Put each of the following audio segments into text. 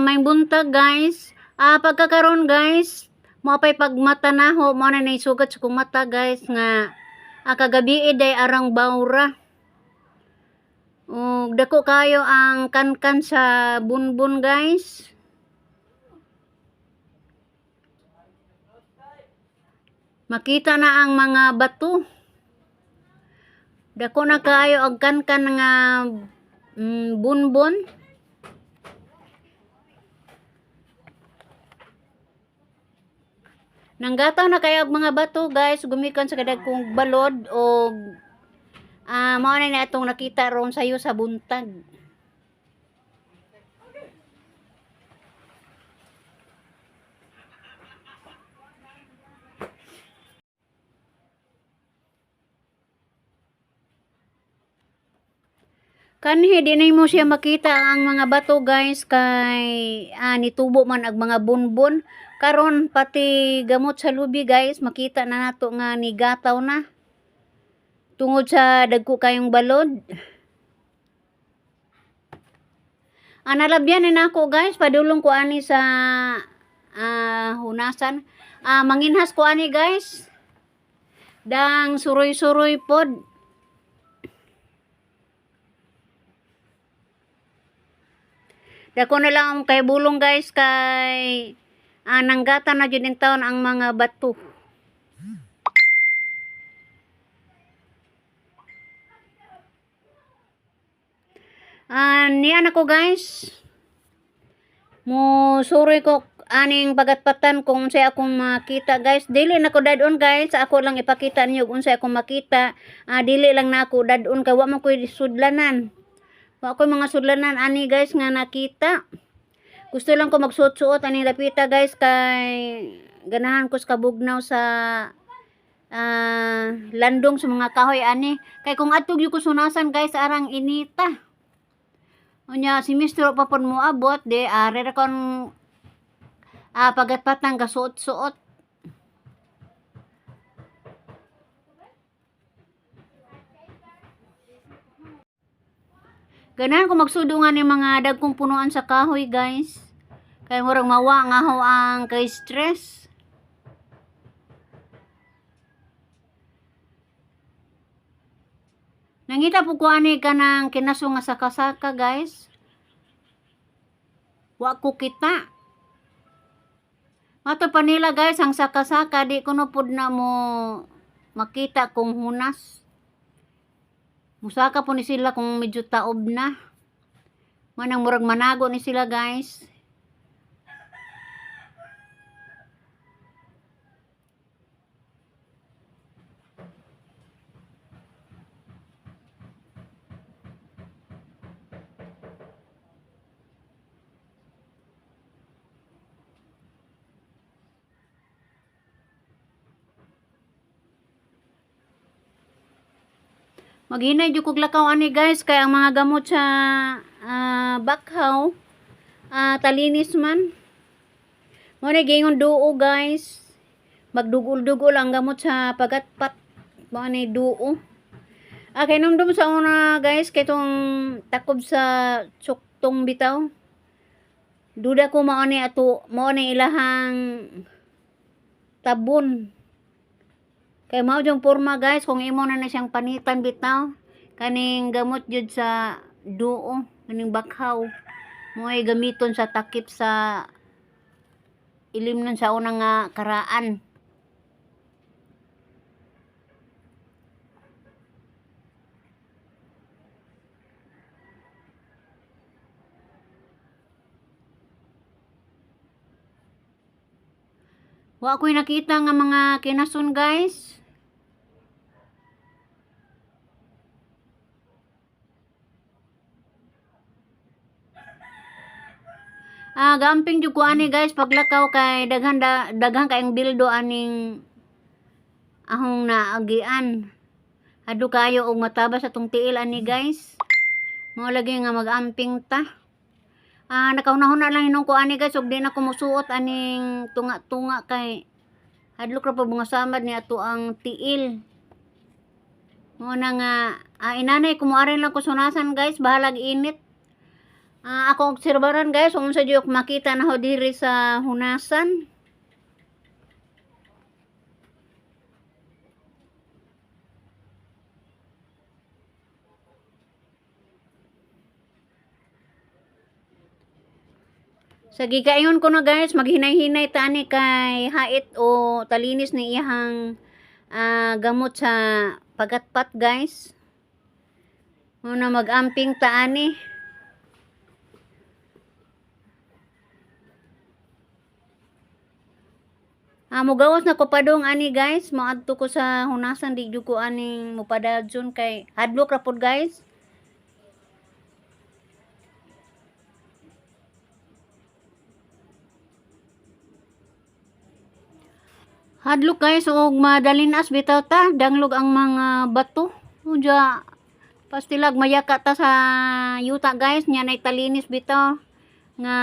may buntag guys. Pagkakaroon guys, mo pay pagmatanaho mo na naisugat sa kong mata guys nga kagabi day arang bawra. Dako kayo ang kankan sa bunbun guys. Makita na ang mga bato. Dako na kayo ang kankan nga bunbun. Nanggataw na kayo ang mga bato guys, gumikan sa kadagkong balod o mao na atong nakita ron sayo sa buntag. Kanhi dinay mo siya makita ang mga bato guys kay nitubo man ang mga bunbun. Karon pati gamot sa lubi guys makita na nato nga nigataw na. Tungod sa dagko kayong balod. Nalabyan na ako guys, padulong ko ani sa hunasan. Manginhas ko ani guys. Dang suroy-suroy pod. Dako na lang kay bulong guys kay nanggata na jud in taon ang mga bato. Niyan ako guys. Mo suroy ko aning pagatpatan kung unsay akong makita guys. Dili na ko dadon guys, ako lang ipakita ninyo kung unsay akong makita. Dili lang na ako dadon kay wa man ko sudlanan. Wa ko mga sudlanan ani guys nga nakita. Gusto lang ko magsuot-suot ani lapita guys kay ganahan ko sa kabugnaw sa landong sa mga kahoy ani. Kay kung atog yung kusunasan guys arang inita. Unya si Mr. papon mo abot de are kon pagatpatang gasuot-suot. Ganahan ko magsudungan ng mga dagkong punuan sa kahoy guys. Kay murag mawa nga ho ang kay stress. Nangita po ko ani kanang kinaso nga saka-saka guys. Wa ko kita. Mato pa nila guys ang saka-saka di kuno pud na mo makita kung hunas. Musaka po ni sila kung medyo taob na. Manang murag manago ni sila guys. Maghinay jud kog lakaw ani guys kay ang mga gamot sa bakhaw talinis man. Mo ni gingon duo guys. Magdugol-dugol ang gamot sa pagatpat. Mo ni duo. Kay numdum sa una guys kay tong takob sa suktong bitaw. Duda ko mao ni ilahang tabon. Kay mao jung porma guys kung imo na siyang panitan bitaw kaning gamot jud sa duo kaning bakhaw mo ay gamiton sa takip sa ilim nun sa unang karaan. Wa ko'y nakita nga mga kinason guys. Gamping jud ko ani guys paglakaw kay daghan kayong bildo aning ahong naagian. Adu kayo og matabas atong tiil ani guys. Mao lagi nga magamping ta. Nakaunahon na lang inong ko ani guys ug di na ko musuot aning tunga-tunga kay hadlok ra pa mga samad ni ato ang tiil. Mo na nga inanay kumuarin lang ko sunasan guys bahalag init. Ako obserbaran guys, kung sa diok makita na ho diri sa hunasan. Sa gigayon ko na guys, maghinay-hinay tani kay hait o talinis ni iyahang gamot sa pagatpat guys. Muna mag-amping taani. Mugawas na ko padong ani guys, maadto ko sa hunasan di jud ko aning mupadadson kay hadlok ra pod guys. Hadlok guys og madalinas bitaw ta, danglog ang mga bato. Unja pastilag mayaka ta sa yuta guys, nya nay talinis bitaw nga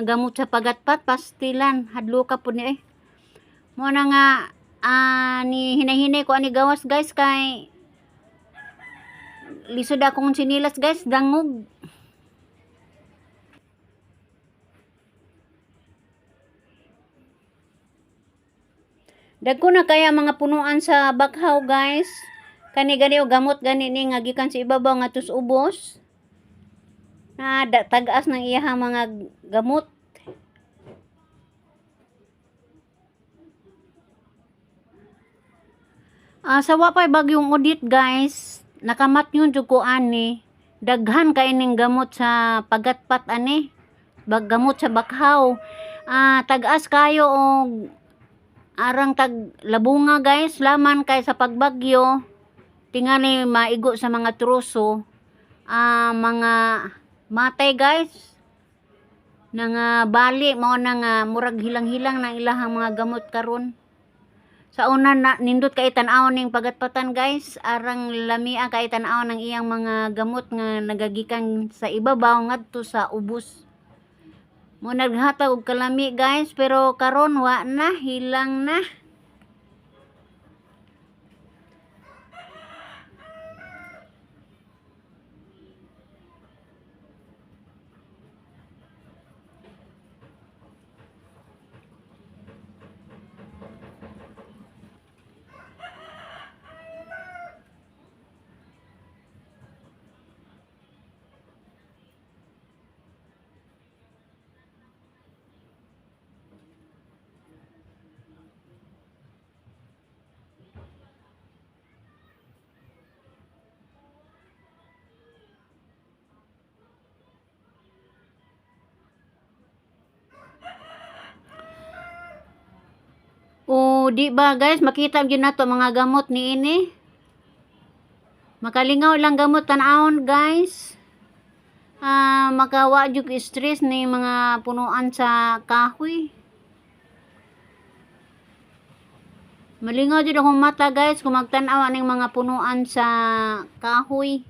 gamot sa pagatpat pastilan hadloka pud ni mo na nga ni hinay-hinay ko ani gawas guys kay lisod akong sinilas guys, dangog. Dagko na kaya mga punuan sa bakhaw guys. Kani gani o gamot gani ni nga gikan sa ibabaw nga tus ubos. Na tagas ng iyahang mga gamot. Sa wapay bagyong udit guys, nakamat yun jud ko ani. Daghan kay ning gamot sa pagatpat ani. Gamot sa bakhaw. Tagas kayo og arang tag labunga guys, laman kay sa pagbagyo tingali maigo sa mga truso, mga matay guys nang bali mao nang murag hilang-hilang na ilahang mga gamot karon. Sa una na nindot kay tan-aw ning pagatpatan guys, arang lamia kay tan-aw ng iyang mga gamot nga nagagikan sa ibabaw ngadto sa ubos. Mo naghatag og kalami guys, pero karon wa na, hilang na. O di ba guys, makita gyud nato mga gamot niini. Makalingaw lang gamot tan-awon guys. Makawa jud stress ni mga punuan sa kahoy. Malingaw jud akong mata guys kung magtan-aw ning mga punuan sa kahoy.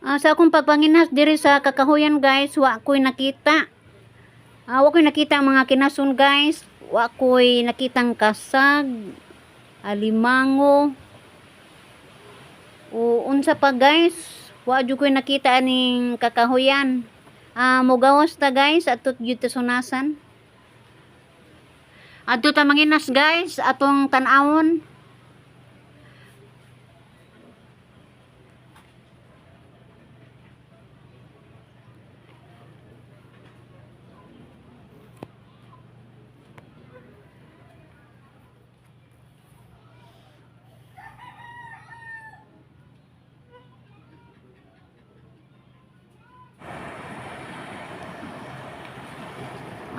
Sa akong pagpanginas diri sa kakahuyan guys, wa ko'y nakita. Wa ko'y nakita ang mga kinason guys. Wa ko'y nakitang kasag, alimango. O unsa pa guys, wa jud ko'y nakita aning kakahuyan. Mugawas ta guys, atot gyud ta sunasan. Adto ta manginas guys, atong tan-awon.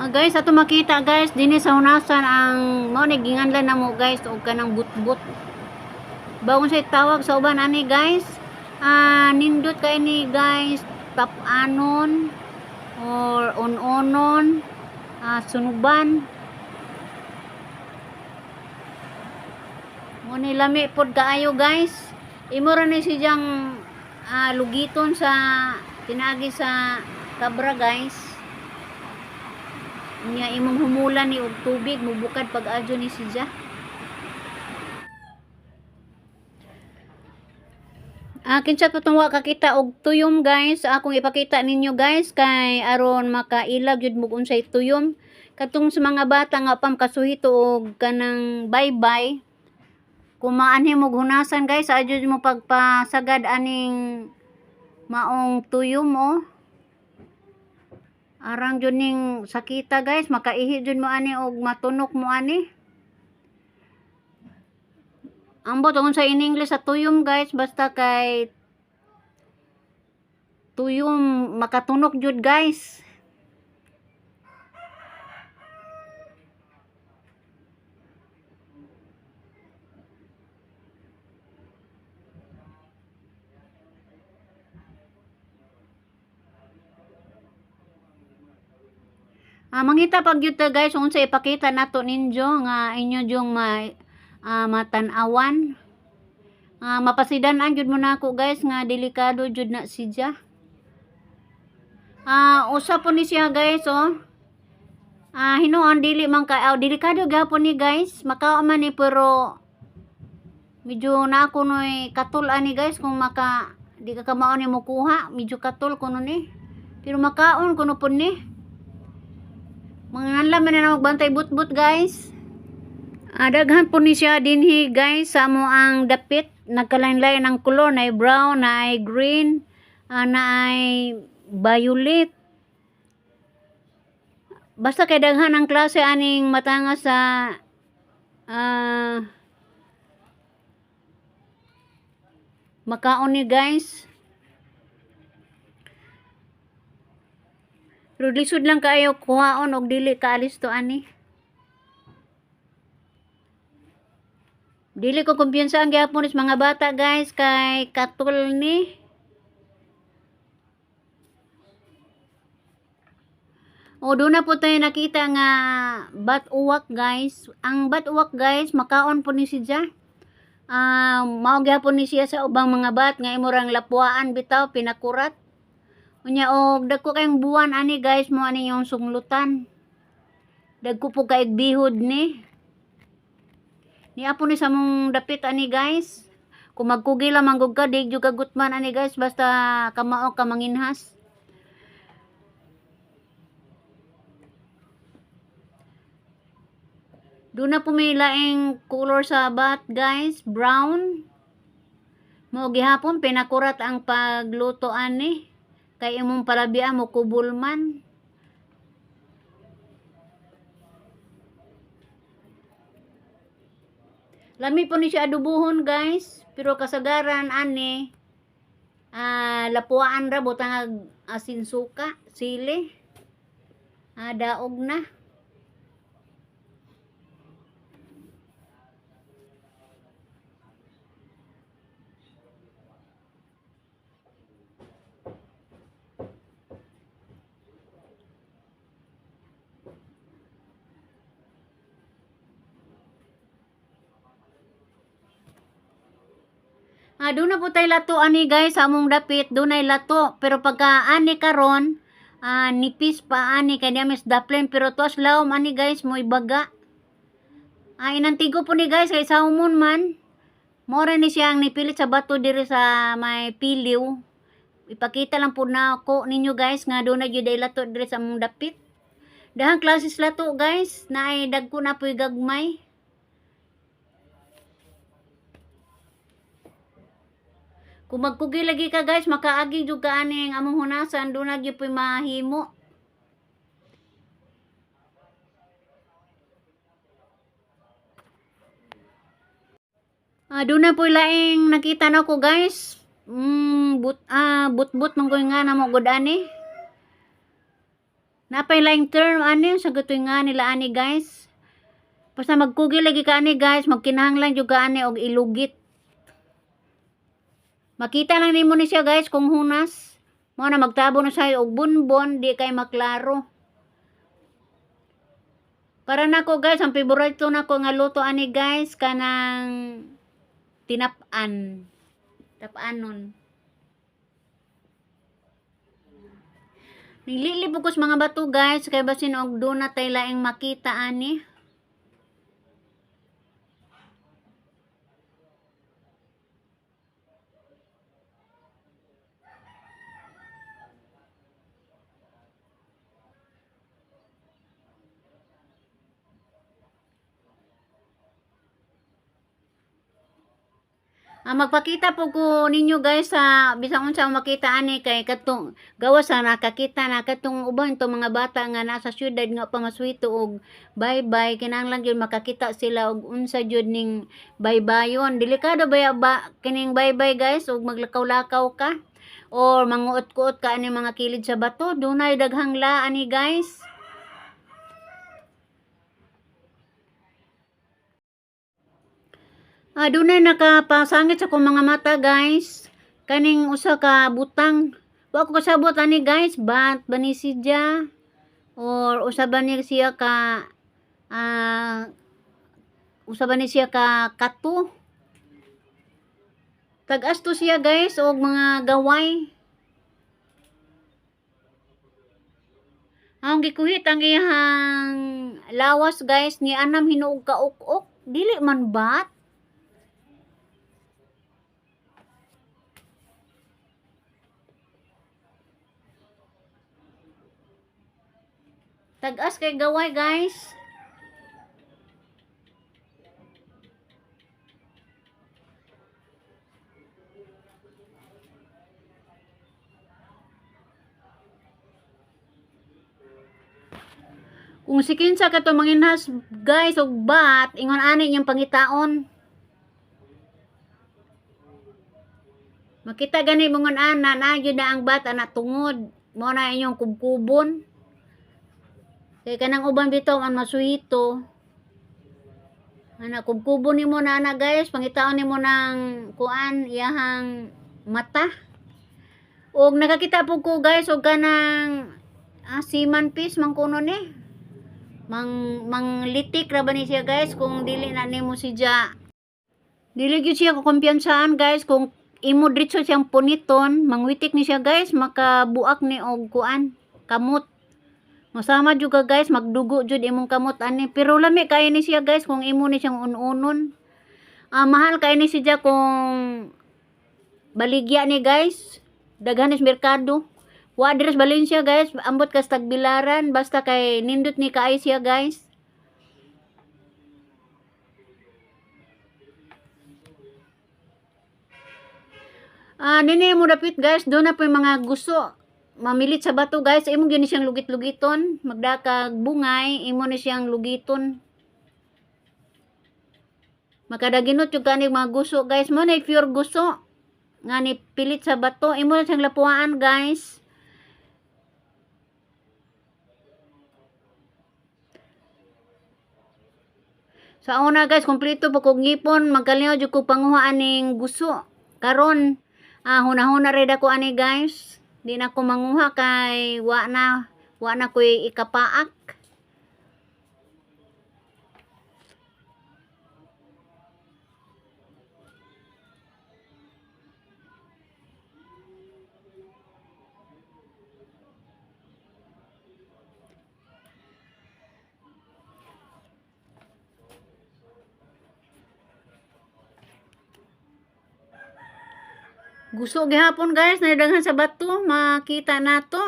Guys, ato makita guys, dinhi sa hunasan ang mao ni ginganlan namo guys og kanang butbut. Bawon say tawag sa uban ani guys. Nindot kay ni guys, tap-anon or on-onon, sunuban. Mo ni lami pod kaayo guys. Imo ra ni siyang lugiton sa tinagi sa kabra guys. Nya imong humulan ni og tubig mubukad pag adyo ni siya. Kinsa ko tong wa kakita og tuyom guys. Akong ipakita ninyo guys kay aron makailag jud mo unsay tuyom. Katong sa mga bata nga pam kasuhito og kanang bye-bye. Kumaanhi mo hunasan guys, adyo mo pagpasagad aning maong tuyom oh. Arang jud ning sakita guys, makaihi jud mo ani og matunok mo ani. Ambot kung sa in English sa tuyom guys, basta kay tuyom makatunok jud guys. Mangita pag yun guys, kung sa ipakita nato ninyo nga inyo yung matanawan. Mapasidanan jud mo na ako guys nga delikado jud na siya. Usa po ni siya guys oh. Hinuon dili man ka delikado gyapon ni guys. Makao man ni pero medyo na ako noy katul ani guys kung di ka kamaon ni mo kuha, medyo katul kuno ni. Pero makaon kuno pud ni. Mga laman na magbantay butbut guys. Daghan po ni siya dinhi guys sa mo ang dapit. Nagkalain-lain ang color na ay brown, na ay green, na ay violet. Basta kay daghan ang klase aning matanga sa makaon ni guys. Pero lisod lang kayo kuhaon og dili kaalis to ani. Dili ko kumpiyansa ang gyapon is mga bata guys kay katul ni. Doon na po tayo nakita nga bat-uwak guys. Ang bat-uwak guys makaon po ni siya. Mao gyapon ni siya sa ubang mga bat nga imurang lapuaan bitaw pinakurat. Unya og dagko kayong buwan ani guys mo ani yung sunglutan. Dagko po kay bihod ni. Ni apo ni sa mong dapit ani guys. Kung magkugila manggug ka dig juga gutman ani guys basta kamao ka manginhas. Doon na po may laing color sa bat guys, brown. Mo gihapon pinakurat ang pagluto ani. Kay imong palabian mo kubulman. Lami po ni siya adubuhon guys. Pero kasagaran ani. Lapuaan ra butang asin suka, sili. Daog na. Doon na po tayo lato ani guys sa among dapit, doon ay lato pero pagka ani karon nipis pa ani kay diamis daplin pero tuas lawom ani guys mo ibaga. Inantigo po ni guys kay sa humon man more ni siyang nipilit sa bato diri sa may piliw. Ipakita lang po na ako ninyo guys nga doon na gyud ay lato diri sa among dapit. Dahang klases lato guys na ay dagko na po gagmay. Kung magkugi lagi ka guys, makaagi jud ka ani ang among hunasan, doon na gyud po'y mahimo. Doon na po'y laing nakita na ko guys. But-but man ko nga na mo gud ani. Napay laing term ani sa gatoy nga nila ani guys. Basta magkugil lagi ka ani guys, magkinahanglan jud ka ani og ilugit. Makita lang nimo ni siya guys kung hunas. Mo na magtabo na siya og bunbon, di kay maklaro. Para nako guys, ang favorito nako nga luto ani guys kanang tinap-an. Tap-anon. Nilili bukos mga bato guys, kay basin og do na tay laing makita ani. Magpakita po ko ninyo guys sa bisang unsa makita ani kay katong gawas sa nakakita na katong uban to mga bata nga nasa syudad nga pamaswito og bye-bye kinahanglan gyud makakita sila og unsa jud ning baybayon. Delikado ba kining bye-bye guys og maglakaw-lakaw ka or manguot-kuot ka ani mga kilid sa bato. Dunay daghang la ani guys. Dunay nakapasangit sa kong mga mata guys. Kaning usa ka butang. Wa ko kasabot ani guys, bat ba ni siya or usa ba ni siya ka usa ba ni siya ka kato. Tag-as to siya guys og mga gaway. Ang gikuhit ang iyang lawas guys ni anam hinuog ka ok-ok, dili man bat. Tag-as kay gaway guys. Kung si kinsa ka to manginhas guys og bat, ingon ani yung pangitaon. Makita gani mongon ana na gyud na ang bat ana tungod. Mo na inyong kubkubon. Kay kanang uban bitaw ang masuhito. Ana kubkubo nimo na ana guys, pangitaon nimo ng kuan iyahang mata. Og nakakita po ko guys og kanang siman fish man kuno ni. Manglitik ra ba ni siya guys kung dili na nimo siya. Dili gyud siya ko kumpiyansaan guys kung imo diretso siyang puniton, mangwitik ni siya guys, makabuak ni og kuan kamot. Masama juga guys, magdugo jud imong kamot ani. Pero lami kay ni siya guys kung imo ni siyang ununon. Mahal kay ni siya kung baligya ni guys. Daghan is merkado. Wa adres Valencia guys, ambot kas Tagbilaran basta kay nindot ni kaay siya guys. Nini mo dapit guys, do na po yung mga gusto. Mamilit sa bato guys, imo gyud ni siyang lugit-lugiton, magdakag bungay, imo ni siyang lugiton. Makadaginot jud kani mga gusto guys, mo na pure gusto. Nga ni pilit sa bato, imo na siyang lapuan guys. Sa una guys, kompleto po kog ngipon, magkalingaw jud ko panguhaan ning gusto. Karon, hunahuna red ako ani guys. Di na ko manguha kay wa na ko'y ikapaak. Gusto gihapon guys, nadaghan sa bato, makita nato.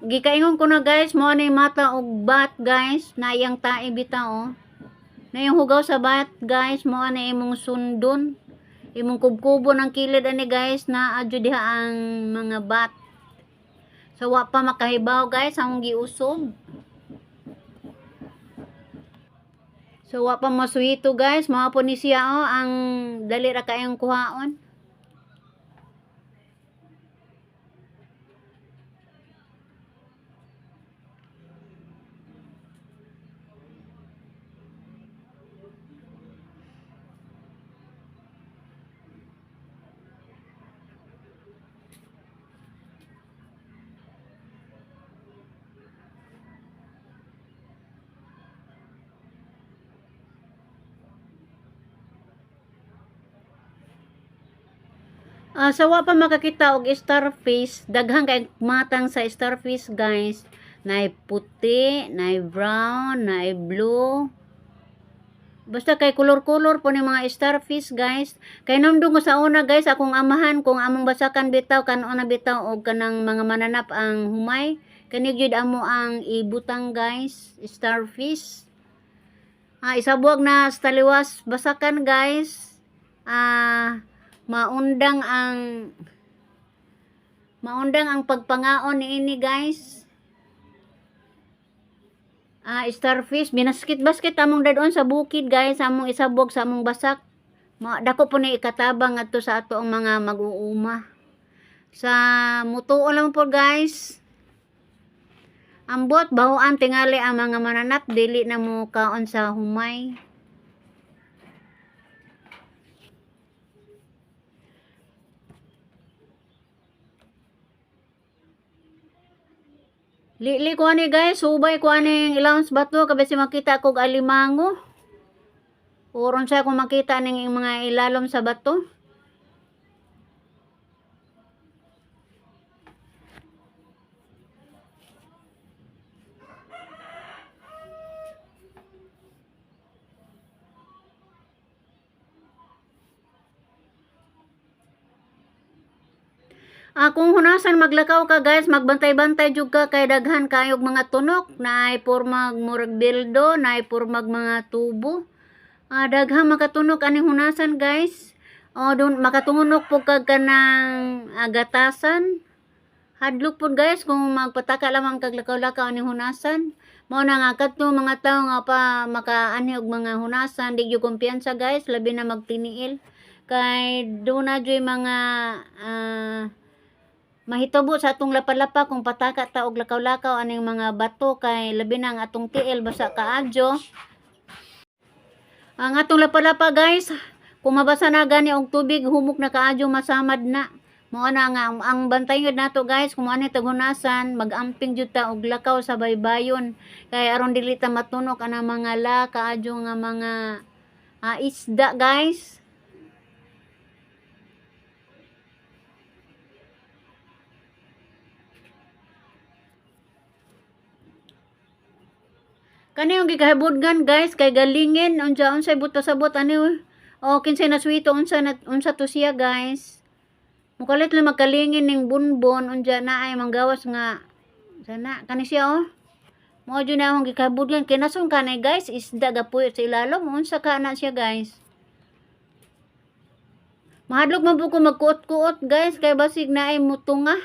Gikaingon ko na guys, mo ni mata og bat guys, na iyang tae bitaw. Na yung hugaw sa bat guys, mo na imong sundon. imong kubkubo ng kilid ani guys na adyo diha ang mga bat. So wa pa makahibaw guys among giusog. So wa pa masuhito guys, mao po ni siya ang dali ra kayong kuhaon. Sa wa pa makakita og starfish, daghang kay matang sa starfish guys. Naay puti, naay brown, naay blue. Basta kay color-color po ni mga starfish guys. Kay numdum ko sa una guys, akong amahan kung among basakan bitaw kanon bitaw og kanang mga mananap ang humay. Kani gyud amo ang ibutang guys, starfish. Isabuag na sa taliwas basakan guys. Maundang ang pagpangaon niini guys. Starfish binasket-basket among dadon sa bukid guys, among isabog sa among basak. Dako po ni ikatabang adto sa ato ang mga mag-uuma. Sa mutuo lang po guys. Ambot bahuan tingali ang mga mananap dili na mo kaon sa humay. Lili ko ani guys, subay ko ani ilawns bato kabasi makita kog alimango. Oron siya kung makita ning mga ilalom sa bato. Kung hunasan maglakaw ka guys, magbantay-bantay jud ka kay daghan kayog mga tunok, naay pormag murag dildo, naay pormag mga tubo. Daghang makatunok aning hunasan guys. Don makatunok po kag kanang gatasan. Hadlok po guys kung magpataka lamang kag lakaw-lakaw aning hunasan. Mao na nga kadto mga tawo nga pa makaani og mga hunasan, di gyud kumpiyansa guys, labi na magtiniil. Kay do na joy mga mahitubo sa atong lapalapa kung pataka ta og lakaw-lakaw aning mga bato kay labi na ang atong tiil basa kaadyo. Ang atong lapalapa guys, kung mabasa na gani og tubig humok na kaadyo masamad na. Mao na nga ang bantay gyud nato guys kung ano tagunasan, mag-amping jud ta og lakaw sa baybayon kay aron dili ta matunok anang mga kaadyo nga mga isda guys. Kani yung gikahibudgan guys kay galingin unsay buto sabot ani kinsay naswito unsa to siya guys. Mukalit lang magkalingin ning bunbon unja na ay manggawas nga sana kani siya Mao jud na akong gikahibudgan kay nason kanay guys isda gapuy sa ilalom unsa ka na siya guys. Mahadlok man po ko magkuot-kuot guys kay basig na ay mutunga.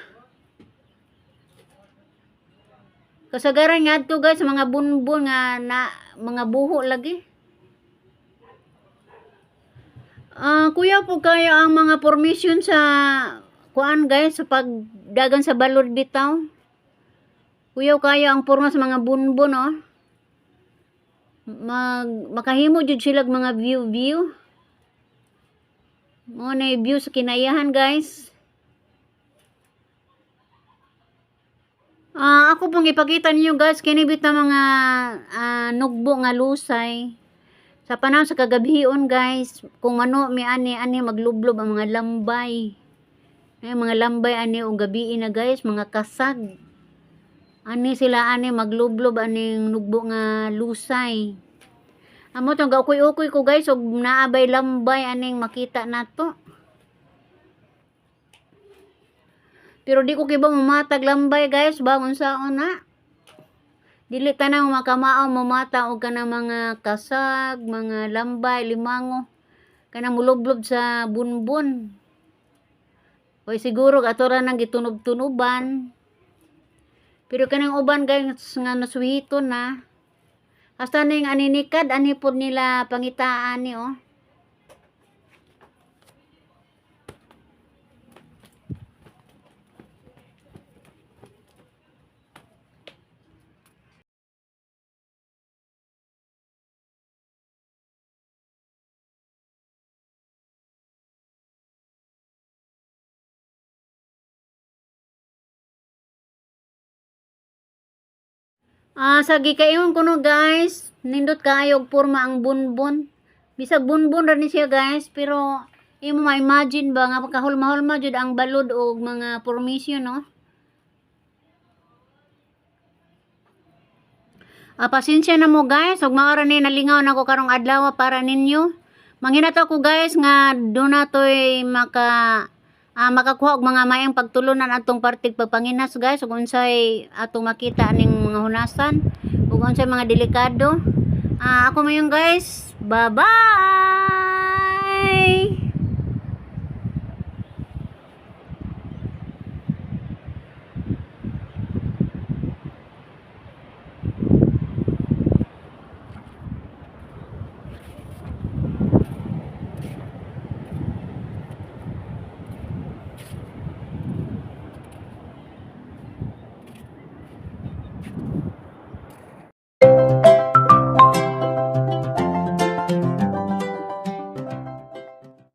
Kasagaran nga to guys mga bunbon nga na mga buho lagi. Kuya po kayo ang mga formation sa kuan guys sa pagdagan sa balod bitaw. Kuya kayo ang porma sa mga bunbon makahimo jud sila mga view. Mo na view sa kinayahan guys. Ako pong ipakita ninyo guys kini bita mga nugbo nga lusay. Sa panahon sa kagabhion guys, kung ano mi ani maglublob ang mga lambay. Mga lambay ani og gabi na guys, mga kasag. Ani sila maglublob aning nugbo nga lusay. Amo tong gaukoy-ukoy ko guys og naabay lambay aning makita nato. Pero di ko kiba mamatag lambay guys, bangon saon na. Dili tanang makamao mamata og kanang mga kasag, mga lambay, limango. kanang mulublob sa bunbun. O siguro atora nang gitunob-tunuban. Pero kanang uban guys nga nasuhito na. Hasta ning aninikad ani pod nila pangitaan ni oh. Sa gikayon ko no guys, nindot kaayo og porma ang bunbun. Bisag bunbun ra ni siya guys, pero imo ma-imagine ba nga kahulma-hulma jud ang balod og mga formation no? Pasensya na mo guys, ug mao ra ni nalingaw nako karong adlaw para ninyo. Manghinato ko guys nga do natoy makakuha og mga maayong pagtulunan atong partig pagpanginas guys ug unsay atong makita ning mga hunasan ug unsay mga delikado. Ako mayon guys. Bye bye.